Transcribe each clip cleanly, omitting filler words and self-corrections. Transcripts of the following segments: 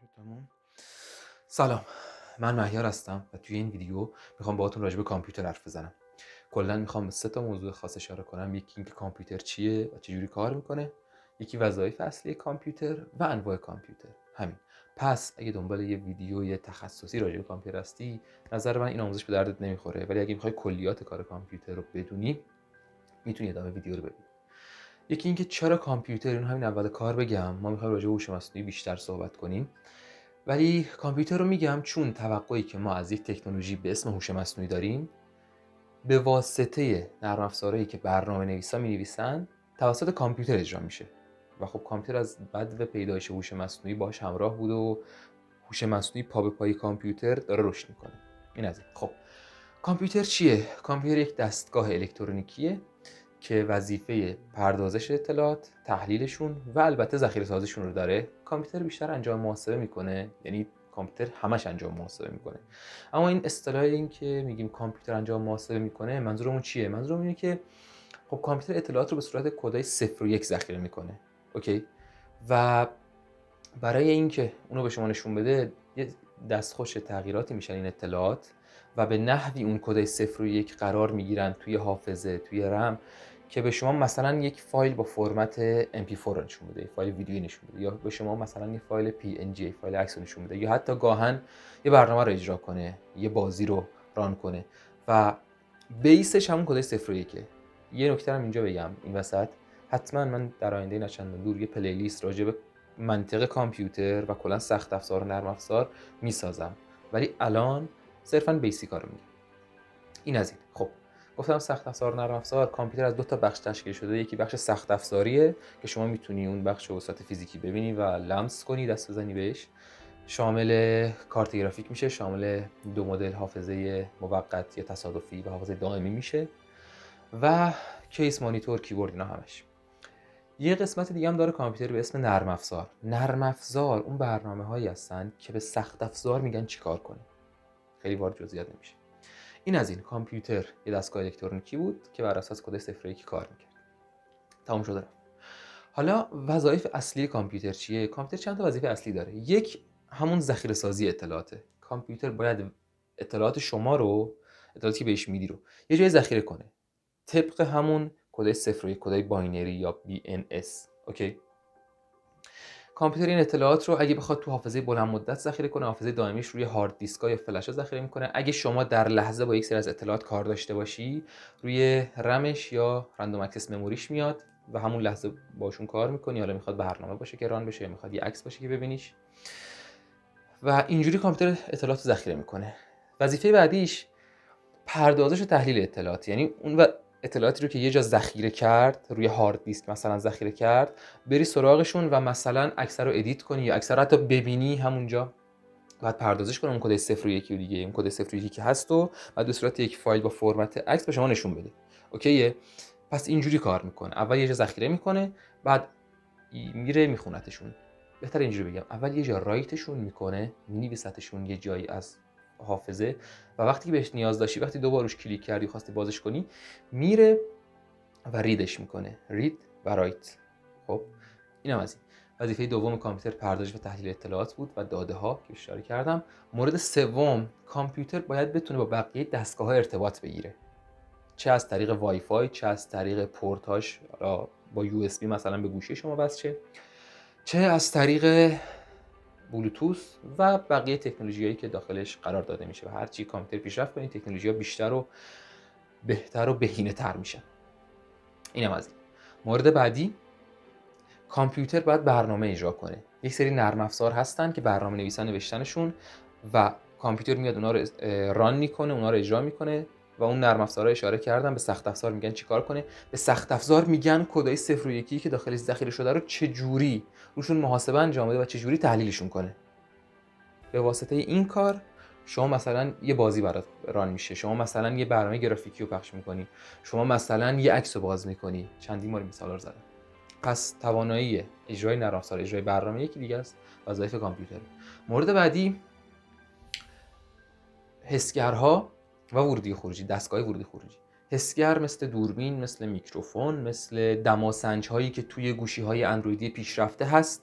شد تمام. سلام، من مهیار هستم و توی این ویدیو میخوام باهاتون راجع به کامپیوتر حرف بزنم. کلا میخوام به 3 تا موضوع خاص اشاره کنم. یکی اینکه کامپیوتر چیه و چجوری کار میکنه، یکی وظایف اصلی کامپیوتر و انواع کامپیوتر. همین. پس اگه دنبال یه ویدیوی تخصصی راجع به کامپیوتر هستی، نظر من این آموزش به دردت نمیخوره، ولی اگه میخوای کلیات کار کامپیوتر رو بدونی، میتونی ادامه ویدیو رو ببینی. یکی اینکه چرا کامپیوتر، اینو همین اول کار بگم. ما میخوایم راجع به هوش مصنوعی بیشتر صحبت کنیم، ولی کامپیوتر رو میگم چون توقعی که ما از یک تکنولوژی به اسم هوش مصنوعی داریم به واسطه نرم افزارهایی که برنامه نویسا می نویسن توسط کامپیوتر اجرا میشه. و خب کامپیوتر از بدو پیدایش هوش مصنوعی باش همراه بود و هوش مصنوعی پا به پای کامپیوتر داره رشد میکنه. این از این. خب کامپیوتر چیه؟ کامپیوتر یک دستگاه الکترونیکیه که وظیفه پردازش اطلاعات، تحلیلشون و البته ذخیره سازیشون رو داره. کامپیوتر بیشتر انجام محاسبه میکنه، یعنی کامپیوتر همش انجام محاسبه میکنه. اما این اصطلاح این که میگیم کامپیوتر انجام محاسبه میکنه، منظورمون چیه؟ منظورمون اینه که خب کامپیوتر اطلاعات رو به صورت کدای 0 و 1 ذخیره میکنه. اوکی؟ و برای اینکه اونو به شما نشون بده، یه دستخوش تغییراتی میشن این اطلاعات و به نحوی اون کدای 0 و 1 قرار میگیرن توی حافظه، توی رم، که به شما مثلا یک فایل با فرمت MP4 نشون بده، فایل ویدیویی نشون بده، یا به شما مثلا یک فایل PNG، فایل عکس نشون بده، یا حتی گاهن یه برنامه رو اجرا کنه، یه بازی رو ران کنه و بیسش همون کدای 0 و 1. یه نکته هم اینجا بگم این وسط، حتما من در آینده نچندان دور یه پلیلیست راجع به منطق کامپیوتر و کلا سخت افزار و نرم افزار میسازم، ولی الان صرفا بیسیکا رو میگم. این از این. خب گفتم سخت افزار و نرم افزار. کامپیوتر از 2 تا بخش تشکیل شده. یکی بخش سخت افزاریه که شما میتونی اون بخش رو به صورت فیزیکی ببینی و لمس کنی، دست بزنی بهش. شامل کارت گرافیک میشه، شامل 2 مدل حافظه موقت یا تصادفی و حافظه دائمی میشه، و کیس، مانیتور، کیبورد، اینا همش. یه قسمت دیگه هم داره کامپیوتر به اسم نرم افزار. نرم افزار اون برنامه‌هایی هستن که به سخت افزار میگن چیکار کنه. خیلی وارد جزئیات نمیشه. این از این. کامپیوتر یه دستگاه الکترونیکی بود که بر اساس کد 0 و 1 کار میکرد. تموم شده رفت. حالا وظایف اصلی کامپیوتر چیه؟ کامپیوتر چند تا وظیفه اصلی داره. یک، همون ذخیره سازی اطلاعاته. کامپیوتر باید اطلاعات شما رو، اطلاعاتی که بهش میدی رو یه جای ذخیره کنه، طبق همون کد 0 و 1، کدای باینری یا BNS. اوکی؟ کامپیوتر این اطلاعات رو اگه بخواد تو حافظه بلند مدت ذخیره کنه، حافظه دائمیش روی هارد دیسک‌ها یا فلش‌ها ذخیره میکنه. اگه شما در لحظه با یک سری از اطلاعات کار داشته باشی، روی رمش یا رندوم اکسس مموریش میاد و همون لحظه باشون کار میکنی. حالا میخواد برنامه باشه که ران بشه، یا میخواد یه عکس باشه که ببینیش، و اینجوری کامپیوتر اطلاعات ذخیره میکنه. وظیفه بعدیش پردازش و تحلیل اطلاعات، یعنی اون اطلاعاتی رو که یه جا ذخیره کرد، روی هارد دیسک مثلا ذخیره کرد، بری سراغشون و مثلا عکس رو ادیت کنی یا عکس رو حتی ببینی همونجا. بعد پردازش کنه اون کد 0 و 1 و دیگه، اون کد 0 و 1 که هست و بعد به صورت یک فایل با فرمت عکس به شما نشون بده. اوکیه؟ پس اینجوری کار میکنه. اول یه جا ذخیره میکنه، بعد میره میخونتشون. بهتر اینجوری بگم، اول یه جا رایتشون میکنه، مینویستشون یه جایی از حافظه، و وقتی بهش نیاز داشتی، وقتی دوبار روش کلیک کردی خواستی بازش کنی، میره و ریدش میکنه. رید و رایت. خب اینم از این. وظیفه دوم کامپیوتر پردازش و تحلیل اطلاعات بود و داده ها که اشاره کردم. مورد سوم، کامپیوتر باید بتونه با بقیه دستگاه ها ارتباط بگیره، چه از طریق وای فای، چه از طریق پورتاش با یو اس بی مثلا به گوشی شما وصل، چه از طریق بلوتوث و بقیه تکنولوژیایی که داخلش قرار داده میشه. و هرچی کامپیوتر پیشرفت کنه، تکنولوژی‌ها بیشتر و بهتر و بهینه‌تر میشن. اینم از این. مورد بعدی، کامپیوتر باید برنامه اجرا کنه. یک سری نرم افزار هستن که برنامه نویسن نوشتنشون و کامپیوتر میاد اونا رو ران میکنه، اونا رو اجرا میکنه. و اون نرم افزارها اشاره کردم به سخت افزار میگن چیکار کنه. به سخت افزار میگن کدای 0 و 1 که داخلش ذخیره شده رو چه جوری روشون محاسبه انجام بده و چه جوری تحلیلشون کنه. به واسطه این کار شما مثلا یه بازی برات ران میشه، شما مثلا یه برنامه گرافیکی رو پخش میکنی، شما مثلا یه عکس رو باز میکنی. چندین بار مثالا رو زدم. پس توانایی اجرای نرم افزار، اجرای برنامه یکی دیگه است وظایف کامپیوتر. مورد بعدی، حسگرها و ورودی خروجی، دستگاه ورودی خروجی. حسگر مثل دوربین، مثل میکروفون، مثل دماسنج هایی که توی گوشی های اندرویدی پیشرفته هست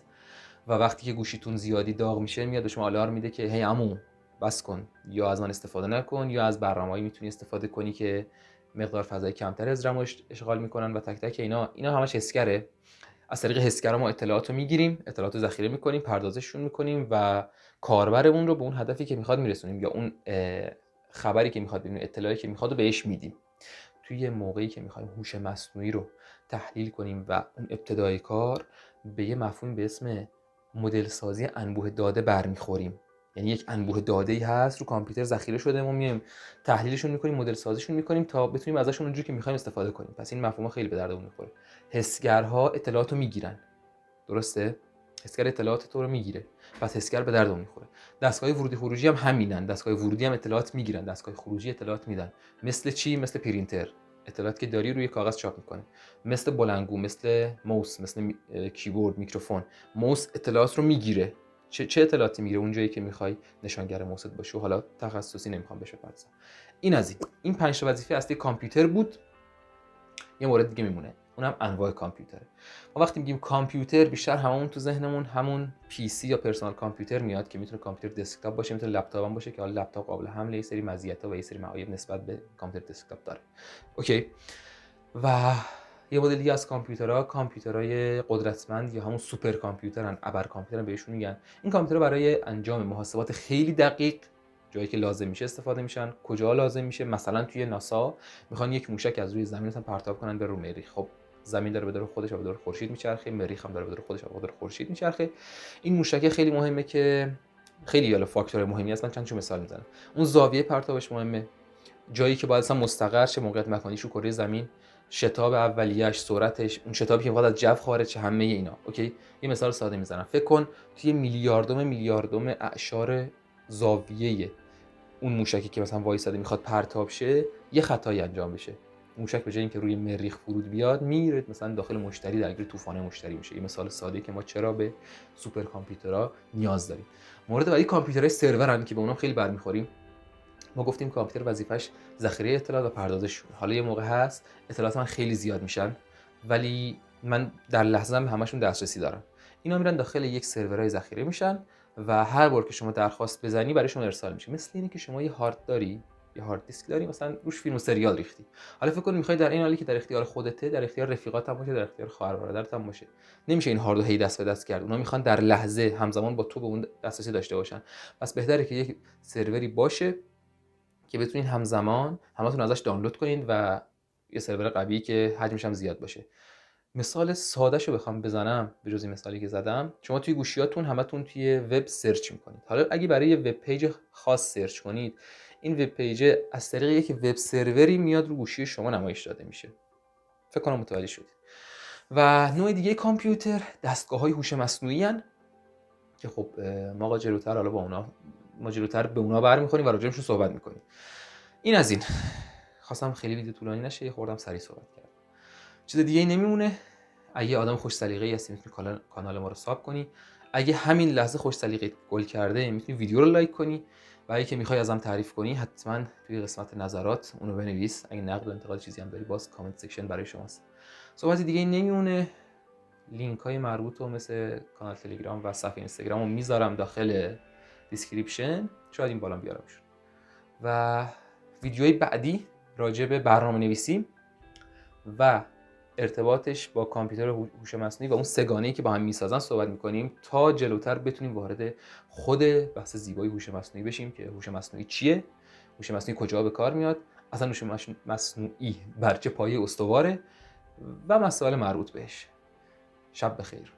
و وقتی که گوشیتون زیادی داغ میشه میاد به شما آلارم میده که هی عمو بس کن، یا از من استفاده نکن، یا از برنامه‌ای میتونی استفاده کنی که مقدار فضای کمتری از رم اشغال میکنن و تک تک اینا همش حسگره. از طریق حسگر ما اطلاعات رو میگیریم، اطلاعات رو ذخیره میکنیم، پردازششون میکنیم و کاربرمون رو به اون هدفی که میخواد میرسونیم، یا اون خبری که میخواد ببینیم، اطلاعی که میخواد رو بهش میدیم. توی موقعی که میخوایم هوش مصنوعی رو تحلیل کنیم و اون ابتدای کار به یه مفهوم به اسم مدل سازی انبوه داده برمیخوریم. یعنی یک انبوه داده‌ای هست رو کامپیوتر ذخیره شده، ما میایم تحلیلشون میکنیم، مدل سازیشون میکنیم تا بتونیم ازشون اونجوری که میخوایم استفاده کنیم. پس این مفهوم خیلی به دردمون میخوره. حسگرها اطلاعات رو میگیرن، درسته؟ حسگر اطلاعات تو رو میگیره، پس حسگر به دردمون میخوره. دستگاه ورودی خروجی هم همینن، دستگاه ورودی هم اطلاعات میگیرن، دستگاه خروجی اطلاعات میدن. مثل چی؟ مثل پرینتر، اطلاعاتی که داری روی کاغذ چاپ میکنه. مثل بلندگو، مثل موس، مثل کیبورد، میکروفون. موس اطلاعات رو میگیره. چه اطلاعاتی میگیره؟ اونجایی که میخوای نشانگر موست باشه. و حالا تخصصی نمیخوام بشه بپردازم. این از این 5 تا وظیفه اصلی کامپیوتر بود. یه مورد دیگه میمونه، اونم انواع کامپیوتره. ما وقتی میگیم کامپیوتر بیشتر همون تو ذهنمون همون پی سی یا پرسونال کامپیوتر میاد که میتونه کامپیوتر دسکتاپ باشه، میتونه لپتاپ هم باشه که حالا لپتاپ قابل حمل یه سری مزیت‌ها و یه سری معایب نسبت به کامپیوتر دسکتاپ داره. اوکی. و یه مدل دیگه از کامپیوترهای قدرتمند یا همون سوپر کامپیوترن، ابر کامپیوترن بهشون میگن. این کامپیوترها برای انجام محاسبات خیلی دقیق جایی که لازم میشه استفاده میشن. کجا لازم میشه؟ مثلا توی ناسا میخوان یک موشک از روی زمین پرتاب کنن به رو مریخ. خب زمین داره به دور خودش و به دور خورشید میچرخه، مریخ هم داره به دور خودش و به دور خورشید میچرخه. این موشک خیلی مهمه که خیلی حالا فاکتور مهمی هست، من چند تا مثال میزنم. اون زاویه پرتابش مهمه، جایی که باید اصلا مستقر شه، موقعیت مکانیش رو کره زمین، شتاب اولیه‌اش، سرعتش، اون شتابی که میخواد از جو خارج شه، همه اینا. اوکی. یه مثال ساده میزنم. فکر کن توی میلیاردم اعشار زاویه اون موشکی که مثلا وایساده میخواد پرتاب شه یه خطایی انجام بشه، موشک به جای اینکه روی مریخ فرود بیاد میره مثلا داخل مشتری، درگیر طوفان مشتری میشه. این مثال ساده که ما چرا به سوپر کامپیوترها نیاز داریم. مورد بعدی کامپیوترهای سرورن که به اونها خیلی برمیخوریم. ما گفتیم کامپیوتر وظیفش ذخیره اطلاعات و پردازششون. حالا یه موقع هست اطلاعات من خیلی زیاد میشن ولی من در لحظه به همشون دسترسی دارم. اینا میرن داخل یک سرورهای ذخیره میشن و هر بار که شما درخواست بزنی برایشون ارسال میشه. مثل اینه که شما یه هارد داری، یه هارد دیسک داری، مثلا روش فیلم و سریال ریختی. حالا فکر کن میخوای در این حالی که در اختیار خودته، در اختیار رفیقات هم باشه، در اختیار خواهر برادرت هم باشه. نمیشه این هاردو هی دست به دست کرد. اونا میخوان در لحظه همزمان با تو به اون دسترسی داشته باشن. پس بهتره که یک سروری باشه که بتونین همزمان همتون ازش دانلود کنین و یه سرور قوی که حجمش هم زیاد باشه. مثال سادهشو بخوام بزنم به جز این مثالی که زدم، شما توی گوشیاتون همتون توی وب سرچ میکنید. حالا اگه برای یه وب پیج خاص سرچ کنید، این وب پیج از طریق یک وب سروری میاد رو گوشی شما نمایش داده میشه. فکر کنم متوجه شدید. و نوع دیگه کامپیوتر دستگاه‌های هوش مصنوعی ان که خب ما جلوتر حالا ما جلوتر به اونا برمیخوریم و راجعشون صحبت میکنیم. این از این. خواستم خیلی ویدیو طولانی نشه، خوردم سریع صحبت کردم. چیز دیگه ای نمیمونه. اگه آدم خوش سلیقه‌ای هستی میتونی کانال ما رو ساب کنی. اگه همین لحظه خوش سلیقه گل کرده میتونی ویدیو رو لایک کنی و اگه میخوای ازم تعریف کنی حتما توی قسمت نظرات اونو بنویس. اگه نقد و انتقاد چیزی هم داری باز کامنت سکشن برای شماست. صحبت دیگه ای نمیمونه. لینک های مربوط رو مثل کانال تلگرام و صفحه اینستاگرام رو میذارم داخل دیسکریپشن، شاید این بالا بیارمشون. و ویدیوهای بعدی راجع به برنامه‌نویسی و ارتباطش با کامپیوتر هوش مصنوعی و اون سگانه‌ای که با هم میسازن صحبت می‌کنیم تا جلوتر بتونیم وارد خود بحث زیبایی هوش مصنوعی بشیم که هوش مصنوعی چیه؟ هوش مصنوعی کجا به کار میاد؟ اصلا هوش مصنوعی بر چه پایه استواره؟ و مسائل مربوط بهش. شب بخیر.